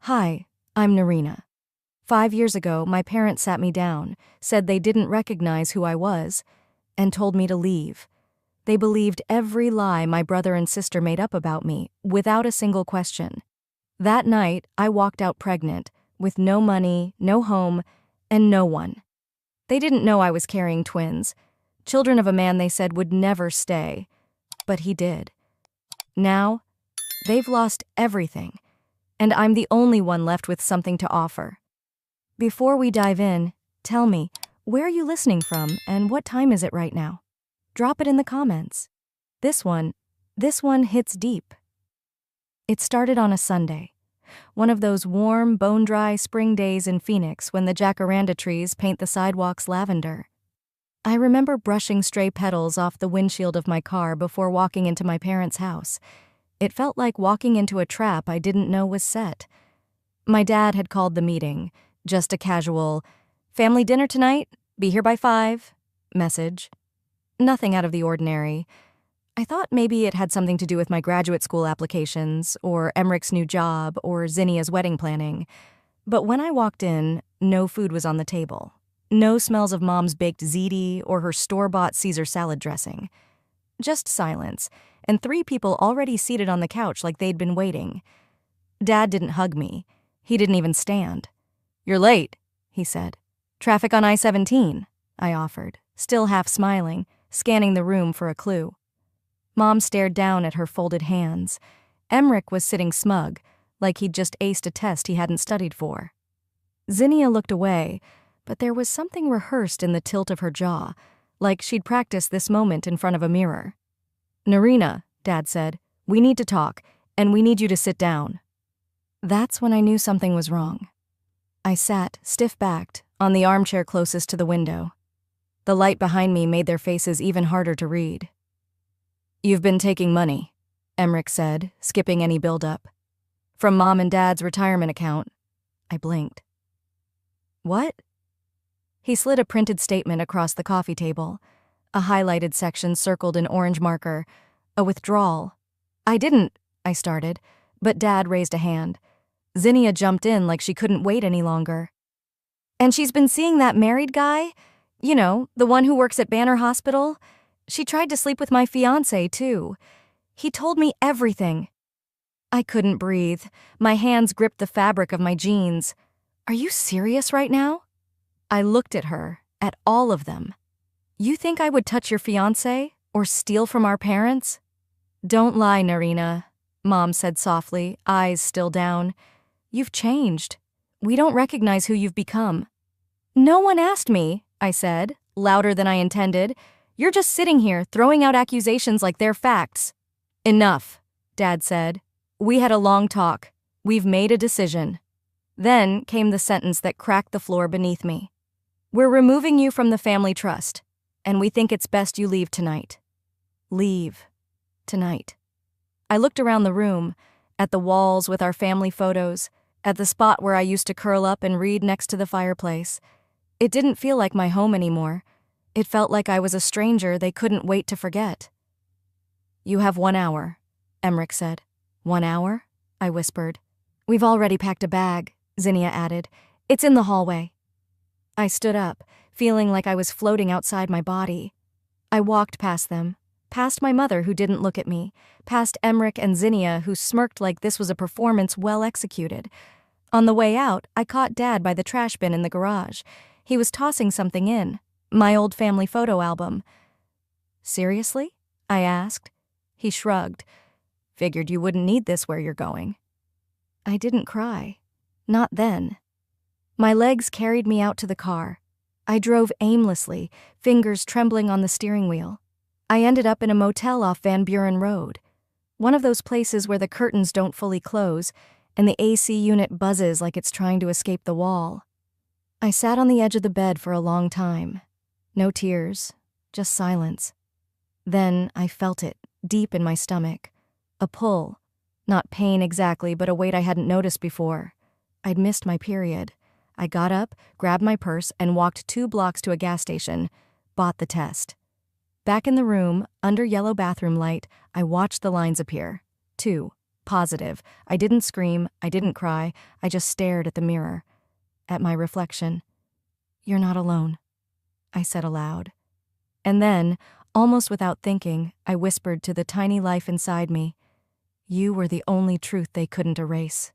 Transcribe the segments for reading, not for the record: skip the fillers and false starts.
Hi, I'm Narina. 5 years ago, my parents sat me down, said they didn't recognize who I was, and told me to leave. They believed every lie my brother and sister made up about me, without a single question. That night, I walked out pregnant, with no money, no home, and no one. They didn't know I was carrying twins, children of a man they said would never stay, but he did. Now, they've lost everything, and I'm the only one left with something to offer. Before we dive in, tell me, where are you listening from and what time is it right now? Drop it in the comments. This one hits deep. It started on a Sunday, one of those warm, bone-dry spring days in Phoenix when the jacaranda trees paint the sidewalks lavender. I remember brushing stray petals off the windshield of my car before walking into my parents' house. It felt like walking into a trap I didn't know was set. My dad had called the meeting, just a casual, "Family dinner tonight? Be here by 5" message. Nothing out of the ordinary. I thought maybe it had something to do with my graduate school applications, or Emmerich's new job, or Zinnia's wedding planning. But when I walked in, no food was on the table. No smells of Mom's baked ziti or her store-bought Caesar salad dressing. Just silence, and 3 people already seated on the couch like they'd been waiting. Dad didn't hug me. He didn't even stand. "You're late," he said. "Traffic on I-17, I offered, still half smiling, scanning the room for a clue. Mom stared down at her folded hands. Emmerich was sitting smug, like he'd just aced a test he hadn't studied for. Zinnia looked away, but there was something rehearsed in the tilt of her jaw, like she'd practiced this moment in front of a mirror. "Narina," Dad said, "we need to talk, and we need you to sit down." That's when I knew something was wrong. I sat, stiff-backed, on the armchair closest to the window. The light behind me made their faces even harder to read. "You've been taking money," Emmerich said, skipping any build-up. "From Mom and Dad's retirement account." I blinked. "What?" He slid a printed statement across the coffee table, a highlighted section circled in orange marker, a withdrawal. I started, but Dad raised a hand. Zinnia jumped in like she couldn't wait any longer. "And she's been seeing that married guy? You know, the one who works at Banner Hospital? She tried to sleep with my fiancé, too. He told me everything." I couldn't breathe. My hands gripped the fabric of my jeans. "Are you serious right now?" I looked at her, at all of them. "You think I would touch your fiancé, or steal from our parents?" "Don't lie, Narina," Mom said softly, eyes still down. "You've changed. We don't recognize who you've become." "No one asked me," I said, louder than I intended. "You're just sitting here, throwing out accusations like they're facts." "Enough," Dad said. "We had a long talk. We've made a decision." Then came the sentence that cracked the floor beneath me. "We're removing you from the family trust, and we think it's best you leave tonight." Leave. Tonight. I looked around the room, at the walls with our family photos, at the spot where I used to curl up and read next to the fireplace. It didn't feel like my home anymore. It felt like I was a stranger they couldn't wait to forget. "You have 1 hour," Emmerich said. "1 hour?" I whispered. "We've already packed a bag," Zinnia added. "It's in the hallway." I stood up, feeling like I was floating outside my body. I walked past them, past my mother who didn't look at me, past Emmerich and Zinnia who smirked like this was a performance well executed. On the way out, I caught Dad by the trash bin in the garage. He was tossing something in, my old family photo album. "Seriously?" I asked. He shrugged. "Figured you wouldn't need this where you're going." I didn't cry. Not then. My legs carried me out to the car. I drove aimlessly, fingers trembling on the steering wheel. I ended up in a motel off Van Buren Road, one of those places where the curtains don't fully close and the AC unit buzzes like it's trying to escape the wall. I sat on the edge of the bed for a long time. No tears, just silence. Then I felt it, deep in my stomach. A pull. Not pain exactly, but a weight I hadn't noticed before. I'd missed my period. I got up, grabbed my purse, and walked 2 blocks to a gas station. Bought the test. Back in the room, under yellow bathroom light, I watched the lines appear. 2. Positive. I didn't scream, I didn't cry, I just stared at the mirror. At my reflection. "You're not alone," I said aloud. And then, almost without thinking, I whispered to the tiny life inside me, "You were the only truth they couldn't erase."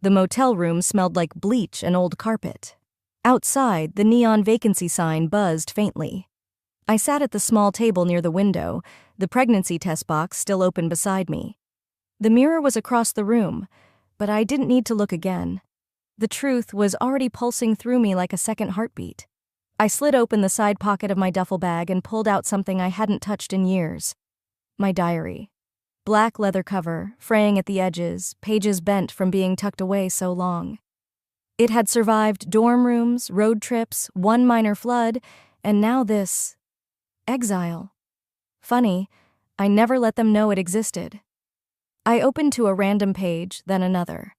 The motel room smelled like bleach and old carpet. Outside, the neon vacancy sign buzzed faintly. I sat at the small table near the window, the pregnancy test box still open beside me. The mirror was across the room, but I didn't need to look again. The truth was already pulsing through me like a second heartbeat. I slid open the side pocket of my duffel bag and pulled out something I hadn't touched in years. My diary. Black leather cover, fraying at the edges, pages bent from being tucked away so long. It had survived dorm rooms, road trips, one minor flood, and now this. Exile. Funny, I never let them know it existed. I opened to a random page, then another.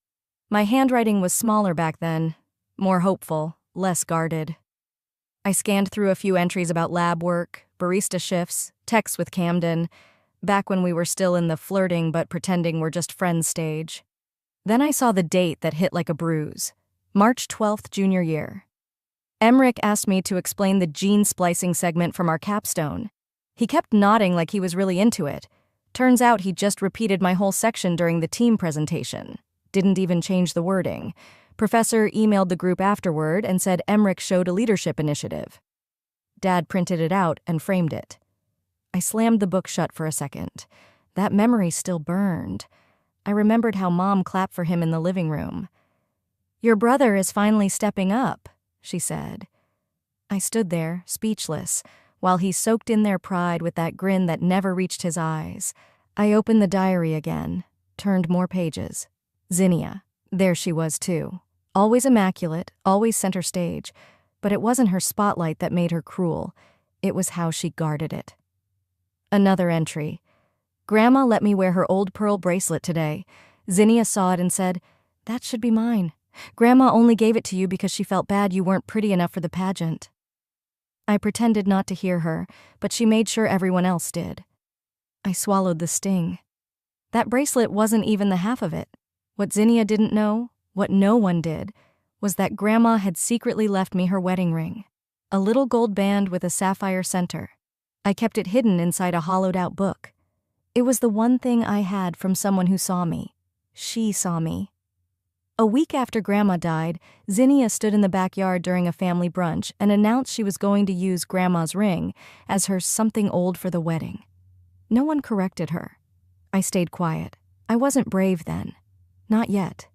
My handwriting was smaller back then, more hopeful, less guarded. I scanned through a few entries about lab work, barista shifts, texts with Camden, back when we were still in the flirting but pretending we're just friends stage. Then I saw the date that hit like a bruise. March 12th, junior year. Emmerich asked me to explain the gene splicing segment from our capstone. He kept nodding like he was really into it. Turns out he just repeated my whole section during the team presentation. Didn't even change the wording. Professor emailed the group afterward and said Emmerich showed a leadership initiative. Dad printed it out and framed it. I slammed the book shut for a second. That memory still burned. I remembered how Mom clapped for him in the living room. "Your brother is finally stepping up," she said. I stood there, speechless, while he soaked in their pride with that grin that never reached his eyes. I opened the diary again, turned more pages. Zinnia. There she was, too. Always immaculate, always center stage. But it wasn't her spotlight that made her cruel. It was how she guarded it. Another entry. "Grandma let me wear her old pearl bracelet today. Zinnia saw it and said, 'That should be mine. Grandma only gave it to you because she felt bad you weren't pretty enough for the pageant.'" I pretended not to hear her, but she made sure everyone else did. I swallowed the sting. That bracelet wasn't even the half of it. What Zinnia didn't know, what no one did, was that Grandma had secretly left me her wedding ring. A little gold band with a sapphire center. I kept it hidden inside a hollowed-out book. It was the one thing I had from someone who saw me. She saw me. A week after Grandma died, Zinnia stood in the backyard during a family brunch and announced she was going to use Grandma's ring as her something old for the wedding. No one corrected her. I stayed quiet. I wasn't brave then. Not yet.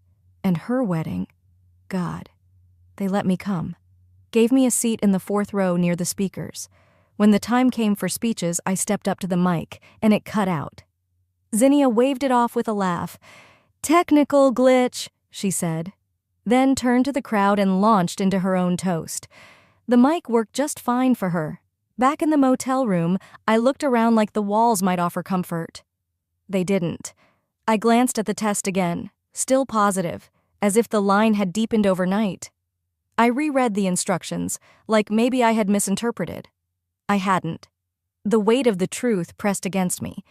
And her wedding, God, they let me come. Gave me a seat in the 4th row near the speakers. When the time came for speeches, I stepped up to the mic, and it cut out. Zinnia waved it off with a laugh. "Technical glitch," she said, then turned to the crowd and launched into her own toast. The mic worked just fine for her. Back in the motel room, I looked around like the walls might offer comfort. They didn't. I glanced at the test again, still positive, as if the line had deepened overnight. I reread the instructions, like maybe I had misinterpreted. I hadn't. The weight of the truth pressed against me.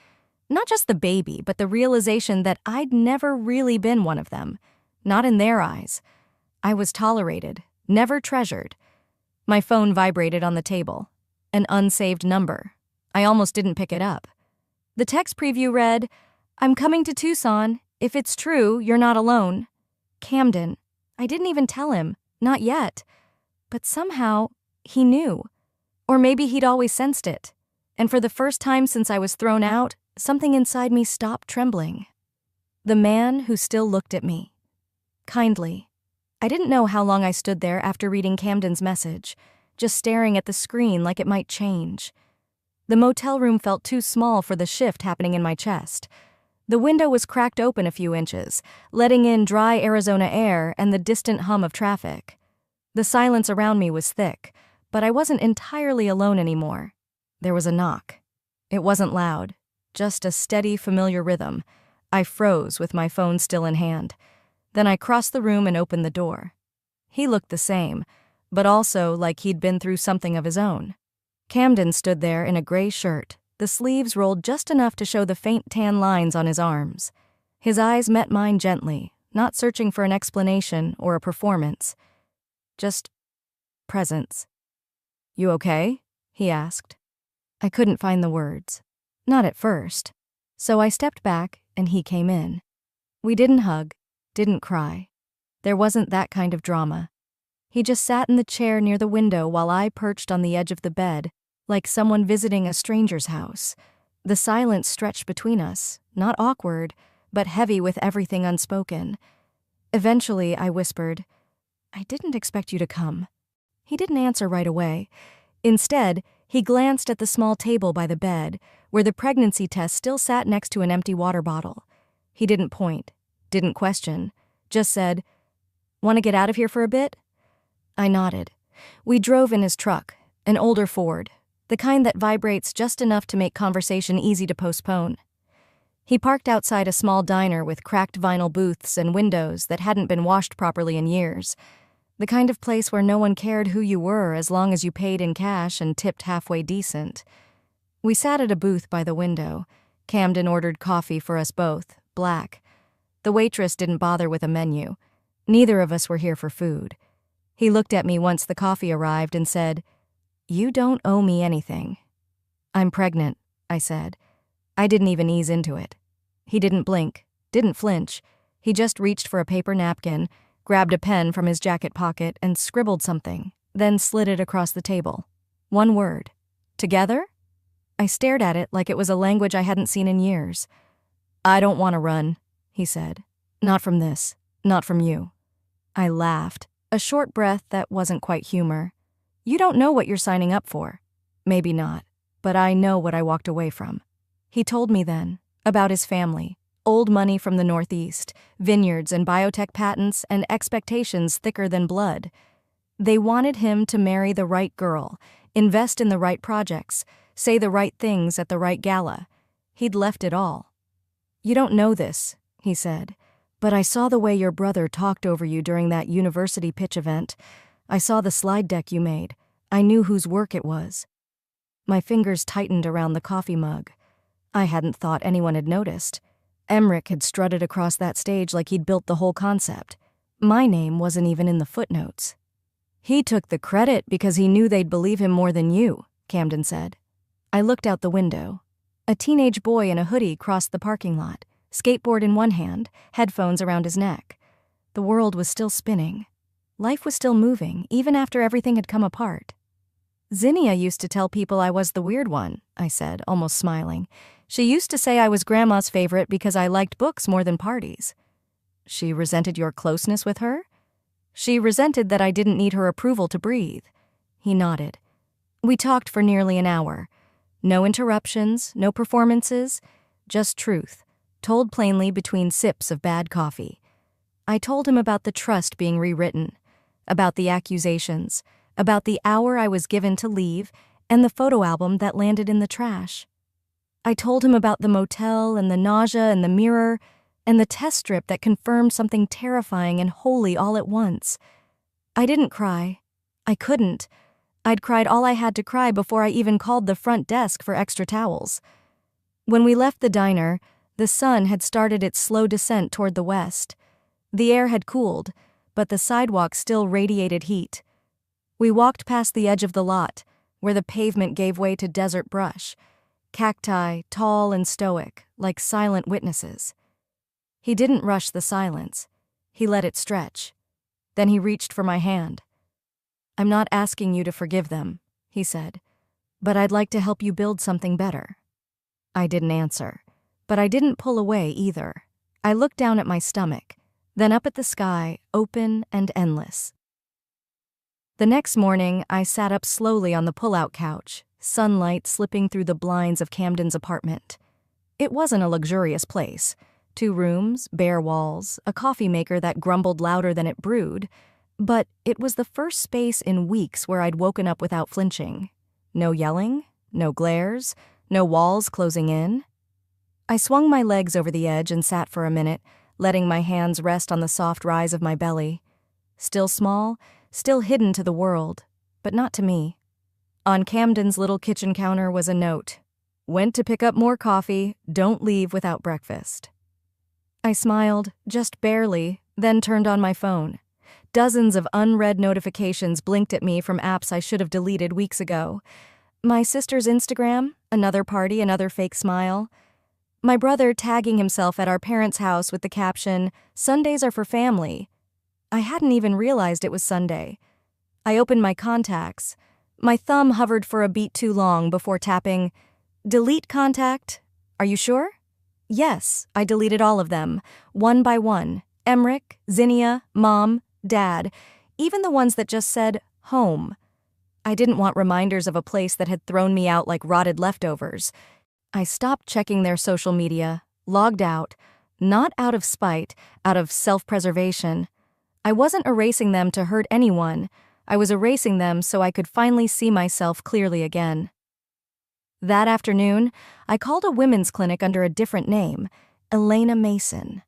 Not just the baby, but the realization that I'd never really been one of them. Not in their eyes. I was tolerated, never treasured. My phone vibrated on the table. An unsaved number. I almost didn't pick it up. The text preview read, "I'm coming to Tucson. If it's true, you're not alone. Camden." I didn't even tell him. Not yet. But somehow, he knew. Or maybe he'd always sensed it. And for the first time since I was thrown out, something inside me stopped trembling. The man who still looked at me. Kindly. I didn't know how long I stood there after reading Camden's message, just staring at the screen like it might change. The motel room felt too small for the shift happening in my chest. The window was cracked open a few inches, letting in dry Arizona air and the distant hum of traffic. The silence around me was thick, but I wasn't entirely alone anymore. There was a knock. It wasn't loud, just a steady, familiar rhythm. I froze with my phone still in hand. Then I crossed the room and opened the door. He looked the same, but also like he'd been through something of his own. Camden stood there in a gray shirt, the sleeves rolled just enough to show the faint tan lines on his arms. His eyes met mine gently, not searching for an explanation or a performance. Just presence. "You okay?" he asked. I couldn't find the words. Not at first. So I stepped back and he came in. We didn't hug, didn't cry. There wasn't that kind of drama. He just sat in the chair near the window while I perched on the edge of the bed, like someone visiting a stranger's house. The silence stretched between us, not awkward, but heavy with everything unspoken. Eventually, I whispered, "I didn't expect you to come." He didn't answer right away. Instead, he glanced at the small table by the bed, where the pregnancy test still sat next to an empty water bottle. He didn't point, didn't question, just said, "Want to get out of here for a bit?" I nodded. We drove in his truck, an older Ford, the kind that vibrates just enough to make conversation easy to postpone. He parked outside a small diner with cracked vinyl booths and windows that hadn't been washed properly in years. The kind of place where no one cared who you were as long as you paid in cash and tipped halfway decent. We sat at a booth by the window. Camden ordered coffee for us both, black. The waitress didn't bother with a menu. Neither of us were here for food. He looked at me once the coffee arrived and said, "You don't owe me anything." "I'm pregnant," I said. I didn't even ease into it. He didn't blink, didn't flinch. He just reached for a paper napkin, grabbed a pen from his jacket pocket and scribbled something, then slid it across the table. One word. "Together?" I stared at it like it was a language I hadn't seen in years. "I don't want to run," he said. "Not from this. Not from you." I laughed, a short breath that wasn't quite humor. "You don't know what you're signing up for." "Maybe not, but I know what I walked away from." He told me then, about his family, old money from the Northeast, vineyards and biotech patents and expectations thicker than blood. They wanted him to marry the right girl, invest in the right projects, say the right things at the right gala. He'd left it all. "You don't know this," he said, "but I saw the way your brother talked over you during that university pitch event. I saw the slide deck you made. I knew whose work it was." My fingers tightened around the coffee mug. I hadn't thought anyone had noticed. Emmerich had strutted across that stage like he'd built the whole concept. My name wasn't even in the footnotes. "He took the credit because he knew they'd believe him more than you," Camden said. I looked out the window. A teenage boy in a hoodie crossed the parking lot, skateboard in one hand, headphones around his neck. The world was still spinning. Life was still moving, even after everything had come apart. "Zinnia used to tell people I was the weird one," I said, almost smiling. "She used to say I was Grandma's favorite because I liked books more than parties." "She resented your closeness with her?" "She resented that I didn't need her approval to breathe." He nodded. We talked for nearly an hour. No interruptions, no performances, just truth, told plainly between sips of bad coffee. I told him about the trust being rewritten, about the accusations, about the hour I was given to leave, and the photo album that landed in the trash. I told him about the motel and the nausea and the mirror and the test strip that confirmed something terrifying and holy all at once. I didn't cry. I couldn't. I'd cried all I had to cry before I even called the front desk for extra towels. When we left the diner, the sun had started its slow descent toward the west. The air had cooled, but the sidewalk still radiated heat. We walked past the edge of the lot, where the pavement gave way to desert brush, cacti, tall and stoic, like silent witnesses. He didn't rush the silence. He let it stretch. Then he reached for my hand. "I'm not asking you to forgive them," he said, "but I'd like to help you build something better." I didn't answer, but I didn't pull away either. I looked down at my stomach, then up at the sky, open and endless. The next morning, I sat up slowly on the pull-out couch, sunlight slipping through the blinds of Camden's apartment. It wasn't a luxurious place. 2 rooms, bare walls, a coffee maker that grumbled louder than it brewed. But it was the first space in weeks where I'd woken up without flinching. No yelling, no glares, no walls closing in. I swung my legs over the edge and sat for a minute, letting my hands rest on the soft rise of my belly. Still small, still hidden to the world, but not to me. On Camden's little kitchen counter was a note. "Went to pick up more coffee, don't leave without breakfast." I smiled, just barely, then turned on my phone. Dozens of unread notifications blinked at me from apps I should have deleted weeks ago. My sister's Instagram, another party, another fake smile. My brother tagging himself at our parents' house with the caption, "Sundays are for family." I hadn't even realized it was Sunday. I opened my contacts. My thumb hovered for a beat too long before tapping, "Delete contact. Are you sure?" Yes, I deleted all of them, one by one. Emmerich, Zinnia, Mom, Dad, even the ones that just said, home. I didn't want reminders of a place that had thrown me out like rotted leftovers. I stopped checking their social media, logged out, not out of spite, out of self-preservation. I wasn't erasing them to hurt anyone. I was erasing them so I could finally see myself clearly again. That afternoon, I called a women's clinic under a different name, Elena Mason.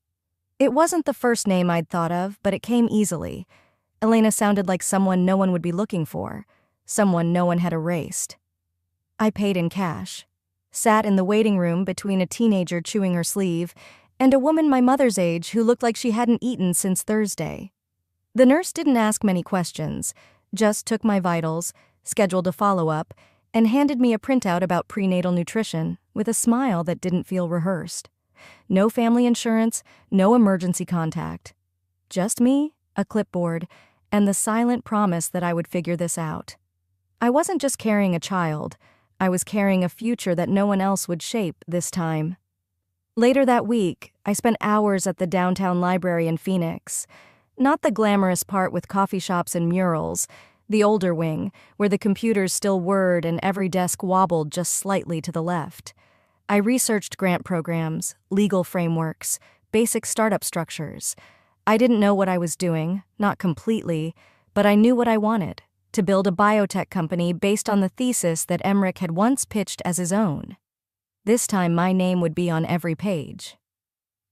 It wasn't the first name I'd thought of, but it came easily. Elena sounded like someone no one would be looking for, someone no one had erased. I paid in cash, sat in the waiting room between a teenager chewing her sleeve and a woman my mother's age who looked like she hadn't eaten since Thursday. The nurse didn't ask many questions, just took my vitals, scheduled a follow-up, and handed me a printout about prenatal nutrition with a smile that didn't feel rehearsed. No family insurance, no emergency contact. Just me, a clipboard, and the silent promise that I would figure this out. I wasn't just carrying a child, I was carrying a future that no one else would shape this time. Later that week, I spent hours at the downtown library in Phoenix. Not the glamorous part with coffee shops and murals, the older wing, where the computers still whirred and every desk wobbled just slightly to the left. I researched grant programs, legal frameworks, basic startup structures. I didn't know what I was doing, not completely, but I knew what I wanted, to build a biotech company based on the thesis that Emmerich had once pitched as his own. This time my name would be on every page.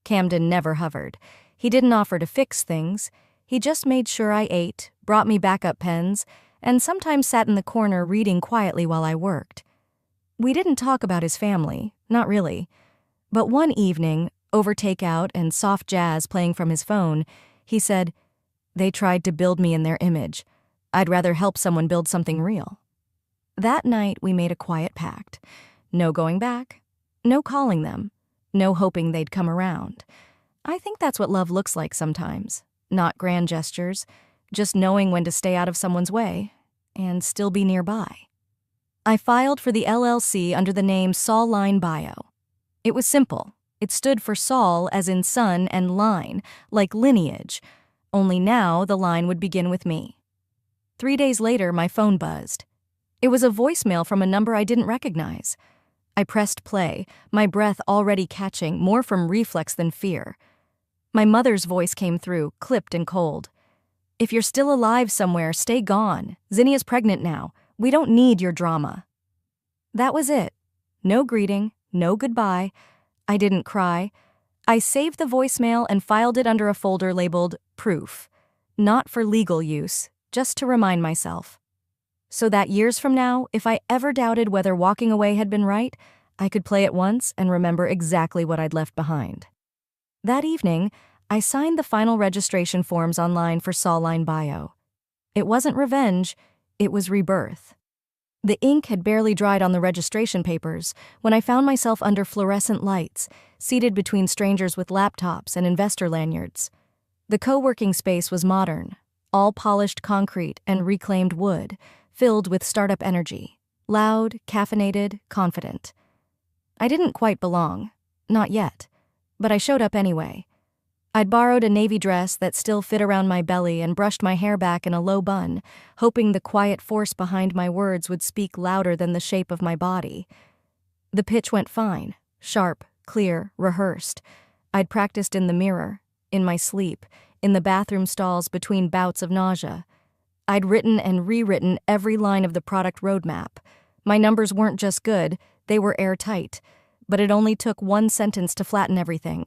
Camden never hovered. He didn't offer to fix things. He just made sure I ate, brought me backup pens, and sometimes sat in the corner reading quietly while I worked. We didn't talk about his family, not really. But one evening, over takeout and soft jazz playing from his phone, he said, "They tried to build me in their image. I'd rather help someone build something real." That night, we made a quiet pact. No going back, no calling them, no hoping they'd come around. I think that's what love looks like sometimes. Not grand gestures, just knowing when to stay out of someone's way and still be nearby. I filed for the LLC under the name Saul Line Bio. It was simple. It stood for Saul as in son and line, like lineage, only now the line would begin with me. 3 days later, my phone buzzed. It was a voicemail from a number I didn't recognize. I pressed play, my breath already catching, more from reflex than fear. My mother's voice came through, clipped and cold. "If you're still alive somewhere, stay gone. Zinnia's pregnant now. We don't need your drama." That was it. No greeting, no goodbye. I didn't cry. I saved the voicemail and filed it under a folder labeled Proof. Not for legal use, just to remind myself. So that years from now, if I ever doubted whether walking away had been right, I could play it once and remember exactly what I'd left behind. That evening, I signed the final registration forms online for Saul Line Bio. It wasn't revenge, it was rebirth. The ink had barely dried on the registration papers when I found myself under fluorescent lights, seated between strangers with laptops and investor lanyards. The co-working space was modern, all polished concrete and reclaimed wood, filled with startup energy, loud, caffeinated, confident. I didn't quite belong, not yet, but I showed up anyway. I'd borrowed a navy dress that still fit around my belly and brushed my hair back in a low bun, hoping the quiet force behind my words would speak louder than the shape of my body. The pitch went fine, sharp, clear, rehearsed. I'd practiced in the mirror, in my sleep, in the bathroom stalls between bouts of nausea. I'd written and rewritten every line of the product roadmap. My numbers weren't just good, they were airtight, but it only took one sentence to flatten everything.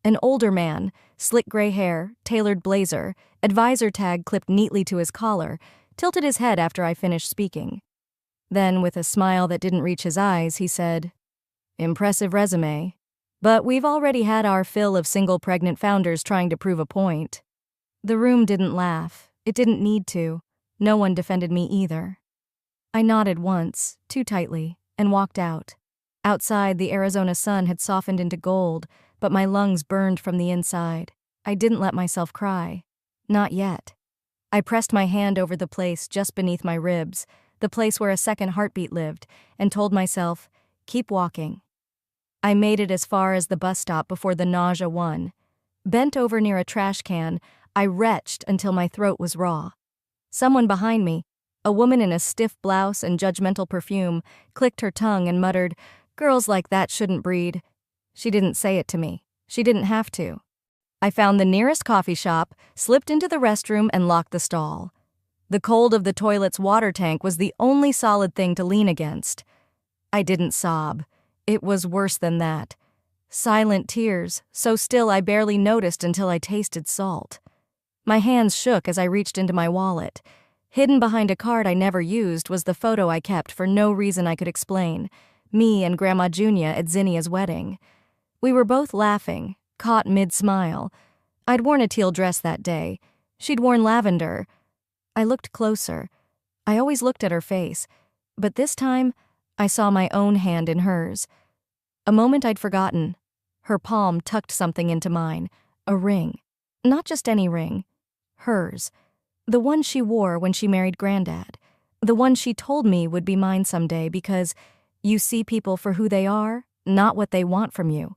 An older man, slick gray hair, tailored blazer, advisor tag clipped neatly to his collar, tilted his head after I finished speaking. Then, with a smile that didn't reach his eyes, he said, "Impressive resume." But we've already had our fill of single pregnant founders trying to prove a point. The room didn't laugh. It didn't need to. No one defended me either. I nodded once, too tightly, and walked out. Outside, the Arizona sun had softened into gold, but my lungs burned from the inside. I didn't let myself cry. Not yet. I pressed my hand over the place just beneath my ribs, the place where a second heartbeat lived, and told myself, keep walking. I made it as far as the bus stop before the nausea won. Bent over near a trash can, I retched until my throat was raw. Someone behind me, a woman in a stiff blouse and judgmental perfume, clicked her tongue and muttered, "Girls like that shouldn't breed." She didn't say it to me. She didn't have to. I found the nearest coffee shop, slipped into the restroom, and locked the stall. The cold of the toilet's water tank was the only solid thing to lean against. I didn't sob. It was worse than that. Silent tears, so still I barely noticed until I tasted salt. My hands shook as I reached into my wallet. Hidden behind a card I never used was the photo I kept for no reason I could explain. Me and Grandma Junia at Zinnia's wedding. We were both laughing, caught mid-smile. I'd worn a teal dress that day. She'd worn lavender. I looked closer. I always looked at her face, but this time I saw my own hand in hers. A moment I'd forgotten. Her palm tucked something into mine. A ring. Not just any ring. Hers. The one she wore when she married Granddad. The one she told me would be mine someday because you see people for who they are, not what they want from you.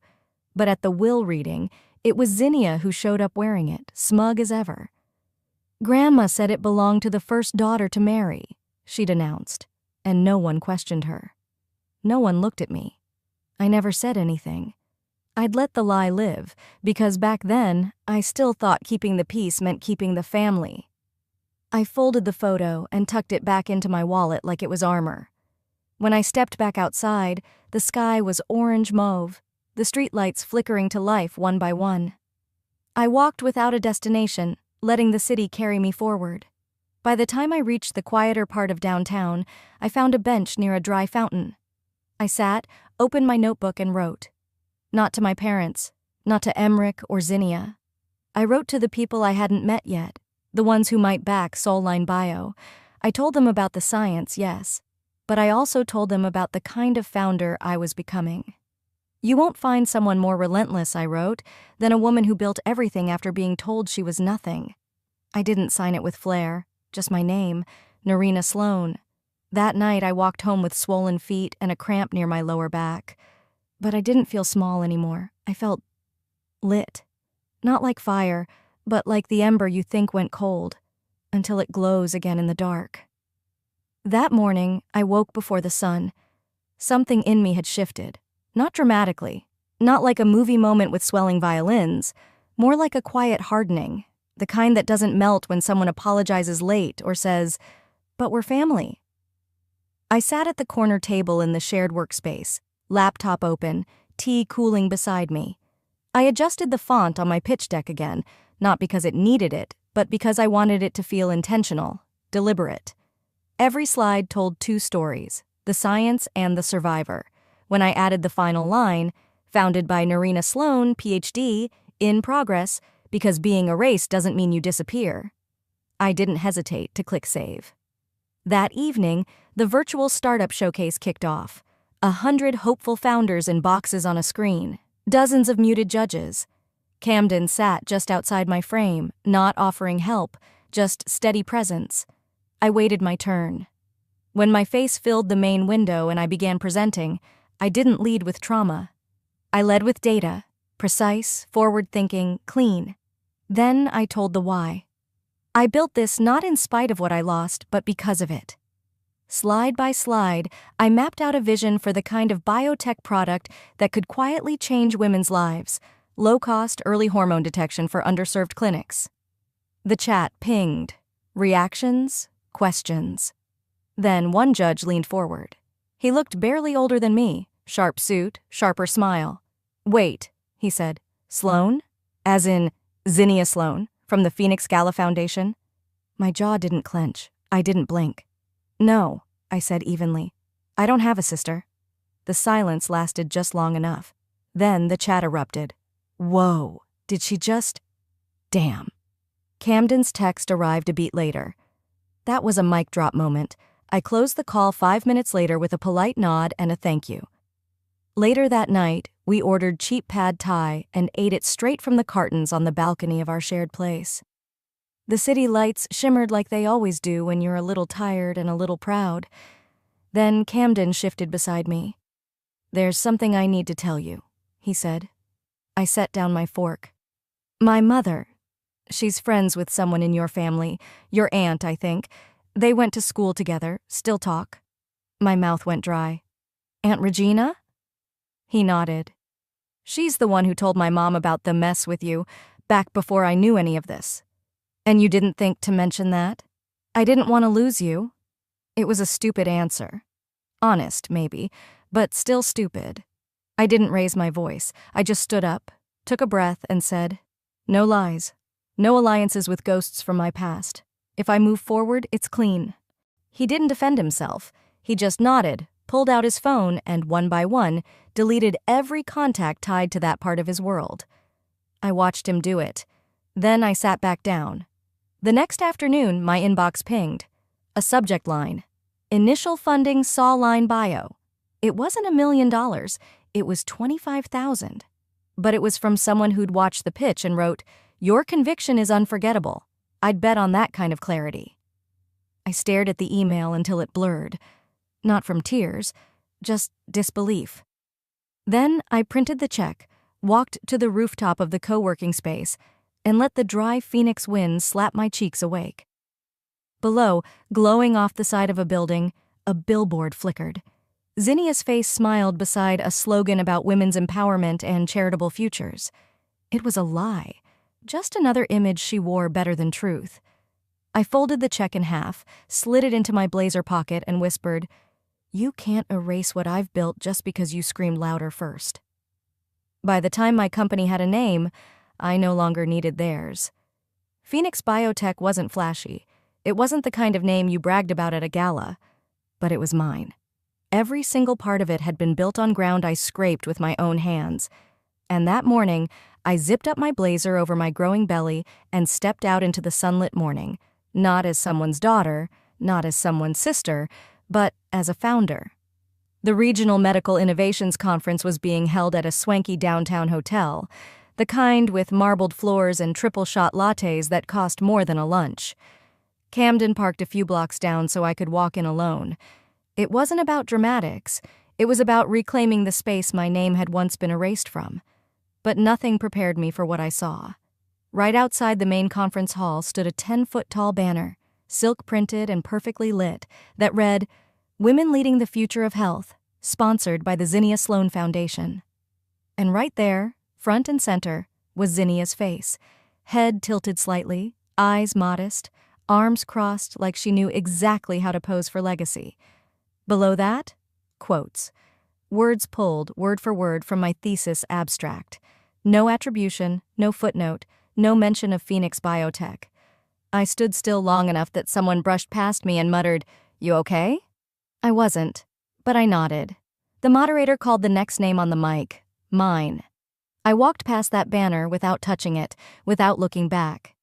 But at the will reading, it was Zinnia who showed up wearing it, smug as ever. Grandma said it belonged to the first daughter to marry, she'd announced, and no one questioned her. No one looked at me. I never said anything. I'd let the lie live, because back then, I still thought keeping the peace meant keeping the family. I folded the photo and tucked it back into my wallet like it was armor. When I stepped back outside, the sky was orange-mauve, the streetlights flickering to life one by one. I walked without a destination, letting the city carry me forward. By the time I reached the quieter part of downtown, I found a bench near a dry fountain. I sat, opened my notebook, and wrote. Not to my parents, not to Emmerich or Zinnia. I wrote to the people I hadn't met yet, the ones who might back Soulline Bio. I told them about the science, yes, but I also told them about the kind of founder I was becoming. You won't find someone more relentless, I wrote, than a woman who built everything after being told she was nothing. I didn't sign it with flair, just my name, Narina Sloan. That night I walked home with swollen feet and a cramp near my lower back. But I didn't feel small anymore. I felt lit. Not like fire, but like the ember you think went cold, until it glows again in the dark. That morning, I woke before the sun. Something in me had shifted. Not dramatically, not like a movie moment with swelling violins, more like a quiet hardening, the kind that doesn't melt when someone apologizes late or says, "But we're family." I sat at the corner table in the shared workspace, laptop open, tea cooling beside me. I adjusted the font on my pitch deck again, not because it needed it, but because I wanted it to feel intentional, deliberate. Every slide told two stories, the science and the survivor. When I added the final line, founded by Narina Sloan, Ph.D., in progress, because being erased doesn't mean you disappear, I didn't hesitate to click save. That evening, the virtual startup showcase kicked off. 100 hopeful founders in boxes on a screen, dozens of muted judges. Camden sat just outside my frame, not offering help, just steady presence. I waited my turn. When my face filled the main window and I began presenting, I didn't lead with trauma. I led with data, precise, forward-thinking, clean. Then I told the why. I built this not in spite of what I lost, but because of it. Slide by slide, I mapped out a vision for the kind of biotech product that could quietly change women's lives, low-cost early hormone detection for underserved clinics. The chat pinged. Reactions, questions. Then one judge leaned forward. He looked barely older than me, sharp suit, sharper smile. "Wait," he said. "Sloan? As in Zinnia Sloan, from the Phoenix Gala Foundation?" My jaw didn't clench. I didn't blink. "No," I said evenly. "I don't have a sister." The silence lasted just long enough. Then the chat erupted. Whoa, did she just… Damn. Camden's text arrived a beat later. That was a mic drop moment. I closed the call 5 minutes later with a polite nod and a thank you. Later that night, we ordered cheap pad thai and ate it straight from the cartons on the balcony of our shared place. The city lights shimmered like they always do when you're a little tired and a little proud. Then Camden shifted beside me. "There's something I need to tell you," he said. I set down my fork. "My mother. She's friends with someone in your family, your aunt, I think. They went to school together, still talk." My mouth went dry. "Aunt Regina?" He nodded. "She's the one who told my mom about the mess with you, back before I knew any of this. And you didn't think to mention that? I didn't want to lose you." It was a stupid answer. Honest, maybe, but still stupid. I didn't raise my voice. I just stood up, took a breath, and said, "No lies. No alliances with ghosts from my past. If I move forward, it's clean." He didn't defend himself. He just nodded, pulled out his phone, and one by one, deleted every contact tied to that part of his world. I watched him do it. Then I sat back down. The next afternoon, my inbox pinged. A subject line. Initial funding saw line bio. It wasn't $1 million. It was $25,000. But it was from someone who'd watched the pitch and wrote, "Your conviction is unforgettable. I'd bet on that kind of clarity." I stared at the email until it blurred. Not from tears, just disbelief. Then I printed the check, walked to the rooftop of the co-working space, and let the dry Phoenix wind slap my cheeks awake. Below, glowing off the side of a building, a billboard flickered. Zinnia's face smiled beside a slogan about women's empowerment and charitable futures. It was a lie, just another image she wore better than truth. I folded the check in half, slid it into my blazer pocket, and whispered, "You can't erase what I've built just because you screamed louder first." By the time my company had a name, I no longer needed theirs. Phoenix Biotech wasn't flashy. It wasn't the kind of name you bragged about at a gala, but it was mine. Every single part of it had been built on ground I scraped with my own hands. And that morning, I zipped up my blazer over my growing belly and stepped out into the sunlit morning, not as someone's daughter, not as someone's sister, but as a founder. The Regional Medical Innovations Conference was being held at a swanky downtown hotel, the kind with marbled floors and triple-shot lattes that cost more than a lunch. Camden parked a few blocks down so I could walk in alone. It wasn't about dramatics. It was about reclaiming the space my name had once been erased from. But nothing prepared me for what I saw. Right outside the main conference hall stood a 10-foot-tall banner, silk-printed and perfectly lit, that read, "Women Leading the Future of Health, sponsored by the Zinnia Sloan Foundation." And right there, front and center, was Zinnia's face, head tilted slightly, eyes modest, arms crossed like she knew exactly how to pose for legacy. Below that, quotes. Words pulled, word for word, from my thesis abstract. No attribution, no footnote, no mention of Phoenix Biotech. I stood still long enough that someone brushed past me and muttered, "You okay?" I wasn't, but I nodded. The moderator called the next name on the mic, mine. I walked past that banner without touching it, without looking back.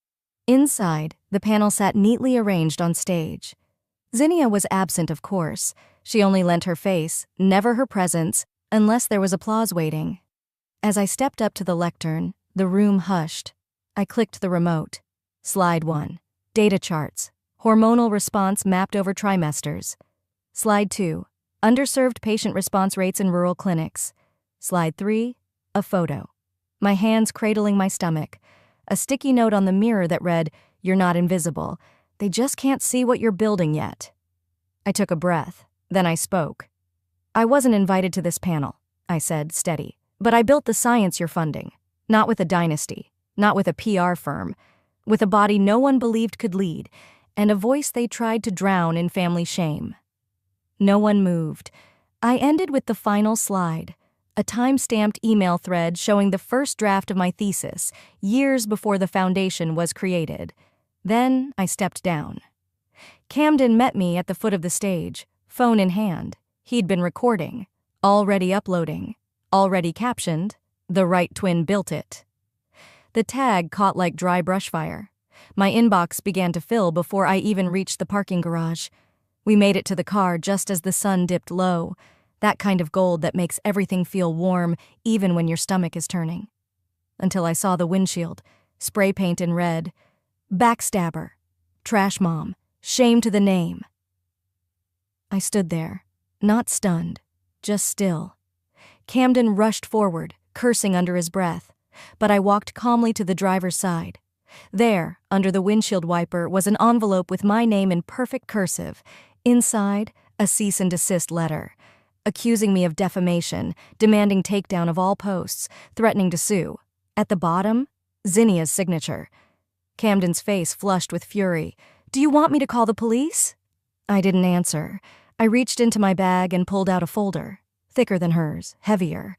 Inside, the panel sat neatly arranged on stage. Zinnia was absent, of course. She only lent her face, never her presence, unless there was applause waiting. As I stepped up to the lectern, the room hushed. I clicked the remote. Slide 1. Data charts. Hormonal response mapped over trimesters. Slide 2. Underserved patient response rates in rural clinics. Slide 3. A photo. My hands cradling my stomach. A sticky note on the mirror that read, "You're not invisible. They just can't see what you're building yet." I took a breath. Then I spoke. "I wasn't invited to this panel," I said, steady. "But I built the science you're funding. Not with a dynasty. Not with a PR firm. With a body no one believed could lead, and a voice they tried to drown in family shame." No one moved. I ended with the final slide. A time-stamped email thread showing the first draft of my thesis, years before the foundation was created. Then I stepped down. Camden met me at the foot of the stage, phone in hand. He'd been recording, already uploading, already captioned, "The right twin built it." The tag caught like dry brush fire. My inbox began to fill before I even reached the parking garage. We made it to the car just as the sun dipped low, that kind of gold that makes everything feel warm even when your stomach is turning. Until I saw the windshield, spray paint in red, "Backstabber, Trash Mom, Shame to the Name." I stood there, not stunned, just still. Camden rushed forward, cursing under his breath, but I walked calmly to the driver's side. There, under the windshield wiper, was an envelope with my name in perfect cursive. Inside, a cease and desist letter, accusing me of defamation, demanding takedown of all posts, threatening to sue. At the bottom, Zinnia's signature. Camden's face flushed with fury. "Do you want me to call the police?" I didn't answer. I reached into my bag and pulled out a folder, thicker than hers, heavier.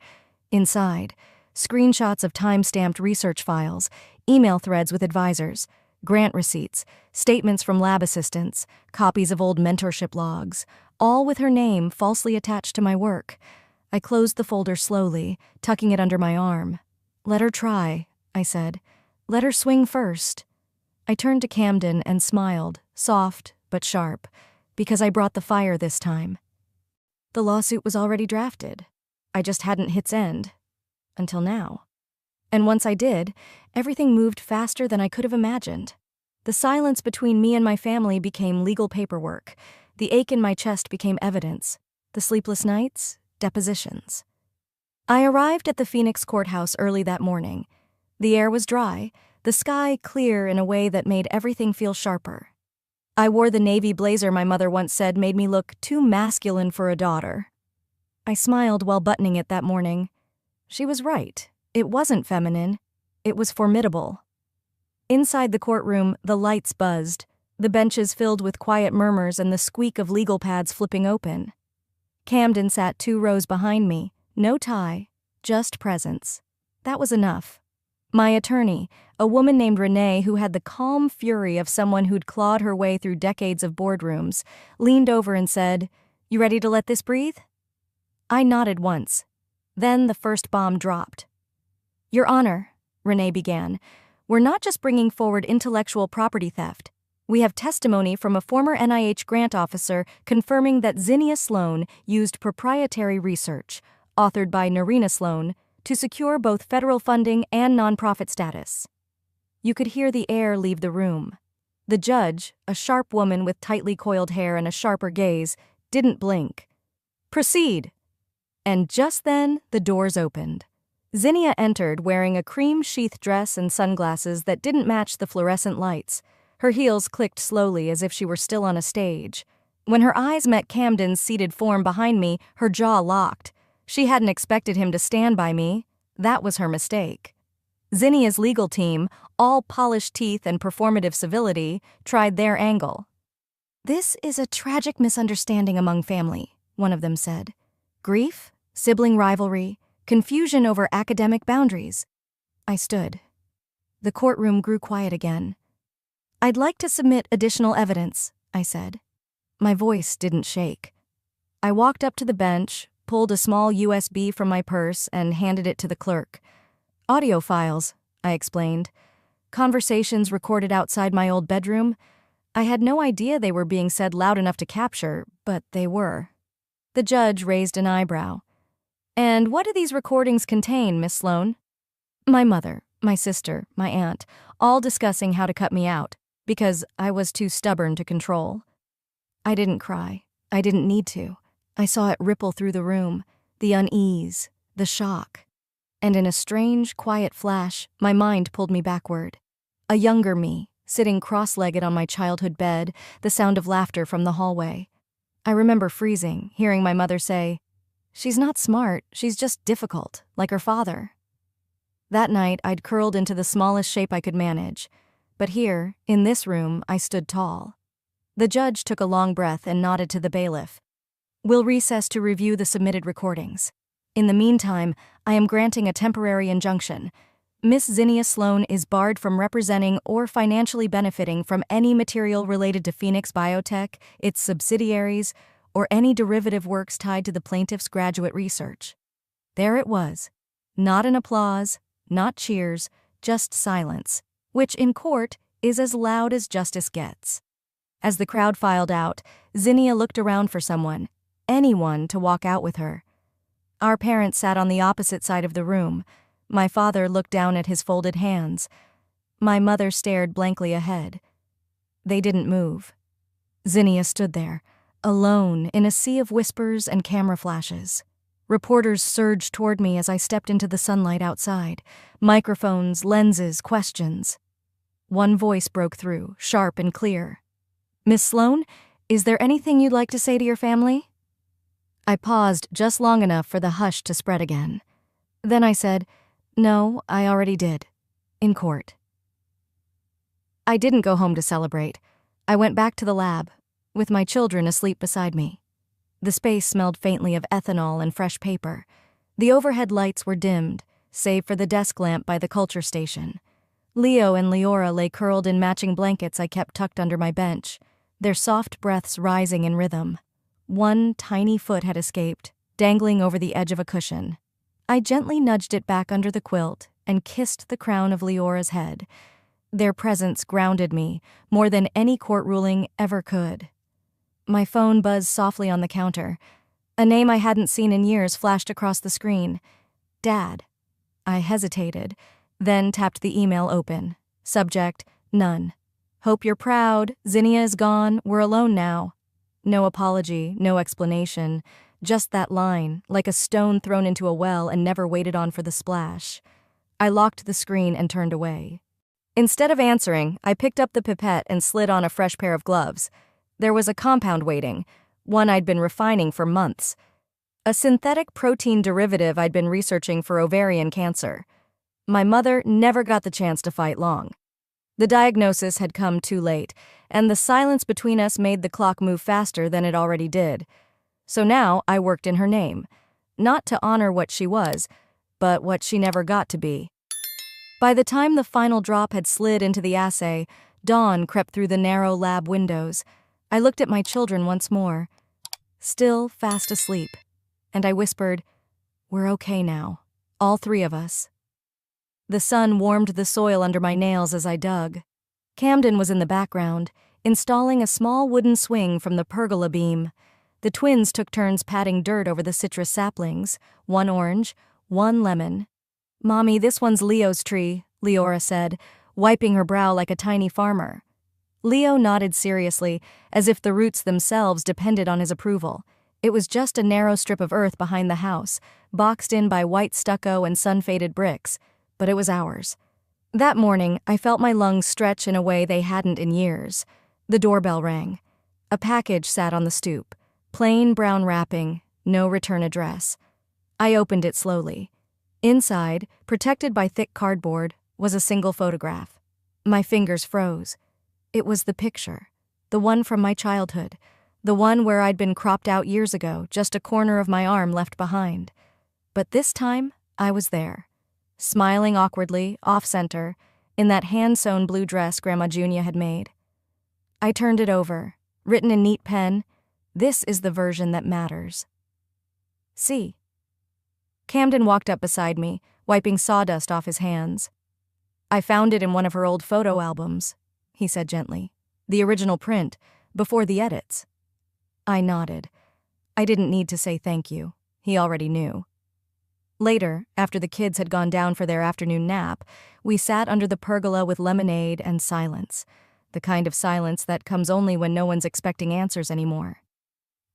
Inside, screenshots of time-stamped research files, email threads with advisors, grant receipts, statements from lab assistants, copies of old mentorship logs, all with her name falsely attached to my work. I closed the folder slowly, tucking it under my arm. "Let her try," I said. "Let her swing first." I turned to Camden and smiled, soft but sharp, because I brought the fire this time. The lawsuit was already drafted. I just hadn't hit send. Until now. And once I did, everything moved faster than I could have imagined. The silence between me and my family became legal paperwork. The ache in my chest became evidence. The sleepless nights, depositions. I arrived at the Phoenix courthouse early that morning. The air was dry, the sky clear in a way that made everything feel sharper. I wore the navy blazer my mother once said made me look too masculine for a daughter. I smiled while buttoning it that morning. She was right. It wasn't feminine. It was formidable. Inside the courtroom, the lights buzzed, the benches filled with quiet murmurs and the squeak of legal pads flipping open. Camden sat 2 rows behind me, no tie, just presence. That was enough. My attorney, a woman named Renee who had the calm fury of someone who'd clawed her way through decades of boardrooms, leaned over and said, "You ready to let this breathe?" I nodded once. Then the first bomb dropped. "Your Honor," Renee began, "we're not just bringing forward intellectual property theft. We have testimony from a former NIH grant officer confirming that Zinnia Sloan used proprietary research, authored by Narina Sloan, to secure both federal funding and nonprofit status." You could hear the air leave the room. The judge, a sharp woman with tightly coiled hair and a sharper gaze, didn't blink. "Proceed." And just then, the doors opened. Zinnia entered wearing a cream-sheath dress and sunglasses that didn't match the fluorescent lights. Her heels clicked slowly as if she were still on a stage. When her eyes met Camden's seated form behind me, her jaw locked. She hadn't expected him to stand by me. That was her mistake. Zinnia's legal team, all polished teeth and performative civility, tried their angle. "This is a tragic misunderstanding among family," one of them said. "Grief, sibling rivalry, confusion over academic boundaries." I stood. The courtroom grew quiet again. "I'd like to submit additional evidence," I said. My voice didn't shake. I walked up to the bench, pulled a small USB from my purse, and handed it to the clerk. "Audio files," I explained. "Conversations recorded outside my old bedroom. I had no idea they were being said loud enough to capture, but they were." The judge raised an eyebrow. "And what do these recordings contain, Miss Sloan?" My mother, my sister, my aunt, all discussing how to cut me out, because I was too stubborn to control. I didn't cry. I didn't need to. I saw it ripple through the room, the unease, the shock. And in a strange, quiet flash, my mind pulled me backward. A younger me, sitting cross-legged on my childhood bed, the sound of laughter from the hallway. I remember freezing, hearing my mother say, "She's not smart, she's just difficult, like her father." That night, I'd curled into the smallest shape I could manage. But here, in this room, I stood tall. The judge took a long breath and nodded to the bailiff. "We'll recess to review the submitted recordings. In the meantime, I am granting a temporary injunction. Miss Zinnia Sloan is barred from representing or financially benefiting from any material related to Phoenix Biotech, its subsidiaries, or any derivative works tied to the plaintiff's graduate research." There it was. Not an applause, not cheers, just silence, which in court is as loud as justice gets. As the crowd filed out, Zinnia looked around for someone, anyone, to walk out with her. Our parents sat on the opposite side of the room. My father looked down at his folded hands. My mother stared blankly ahead. They didn't move. Zinnia stood there, alone in a sea of whispers and camera flashes. Reporters surged toward me as I stepped into the sunlight outside. Microphones, lenses, questions. One voice broke through, sharp and clear. "Miss Sloan, is there anything you'd like to say to your family?" I paused just long enough for the hush to spread again. Then I said, "No, I already did. In court." I didn't go home to celebrate. I went back to the lab, with my children asleep beside me. The space smelled faintly of ethanol and fresh paper. The overhead lights were dimmed, save for the desk lamp by the culture station. Leo and Leora lay curled in matching blankets I kept tucked under my bench, their soft breaths rising in rhythm. One tiny foot had escaped, dangling over the edge of a cushion. I gently nudged it back under the quilt and kissed the crown of Leora's head. Their presence grounded me more than any court ruling ever could. My phone buzzed softly on the counter. A name I hadn't seen in years flashed across the screen. Dad. I hesitated, then tapped the email open. Subject, none. Hope you're proud. Zinnia is gone. We're alone now. No apology, no explanation. Just that line, like a stone thrown into a well and never waited on for the splash. I locked the screen and turned away. Instead of answering, I picked up the pipette and slid on a fresh pair of gloves. There was a compound waiting, one I'd been refining for months. A synthetic protein derivative I'd been researching for ovarian cancer. My mother never got the chance to fight long. The diagnosis had come too late, and the silence between us made the clock move faster than it already did. So now I worked in her name, not to honor what she was, but what she never got to be. By the time the final drop had slid into the assay, dawn crept through the narrow lab windows. I looked at my children once more, still fast asleep, and I whispered, "We're okay now, all three of us." The sun warmed the soil under my nails as I dug. Camden was in the background, installing a small wooden swing from the pergola beam. The twins took turns patting dirt over the citrus saplings, one orange, one lemon. "Mommy, this one's Leo's tree," Leora said, wiping her brow like a tiny farmer. Leo nodded seriously, as if the roots themselves depended on his approval. It was just a narrow strip of earth behind the house, boxed in by white stucco and sun-faded bricks, but it was ours. That morning, I felt my lungs stretch in a way they hadn't in years. The doorbell rang. A package sat on the stoop. Plain brown wrapping, no return address. I opened it slowly. Inside, protected by thick cardboard, was a single photograph. My fingers froze. It was the picture, the one from my childhood, the one where I'd been cropped out years ago, just a corner of my arm left behind. But this time, I was there, smiling awkwardly, off-center, in that hand-sewn blue dress Grandma Junia had made. I turned it over, written in neat pen, "This is the version that matters." See. Camden walked up beside me, wiping sawdust off his hands. "I found it in one of her old photo albums," he said gently. "The original print, before the edits." I nodded. I didn't need to say thank you. He already knew. Later, after the kids had gone down for their afternoon nap, we sat under the pergola with lemonade and silence, the kind of silence that comes only when no one's expecting answers anymore.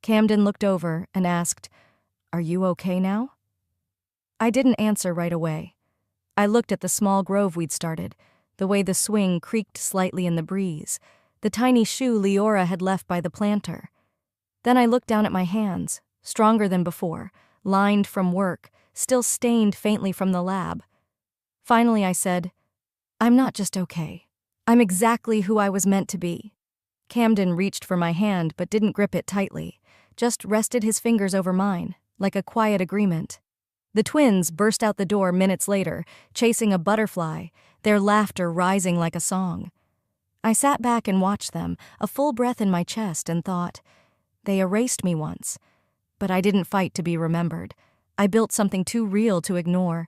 Camden looked over and asked, "Are you okay now?" I didn't answer right away. I looked at the small grove we'd started, the way the swing creaked slightly in the breeze, the tiny shoe Leora had left by the planter. Then I looked down at my hands, stronger than before, lined from work, still stained faintly from the lab. Finally I said, "I'm not just okay. I'm exactly who I was meant to be." Camden reached for my hand but didn't grip it tightly, just rested his fingers over mine, like a quiet agreement. The twins burst out the door minutes later, chasing a butterfly, their laughter rising like a song. I sat back and watched them, a full breath in my chest, and thought, they erased me once, but I didn't fight to be remembered. I built something too real to ignore,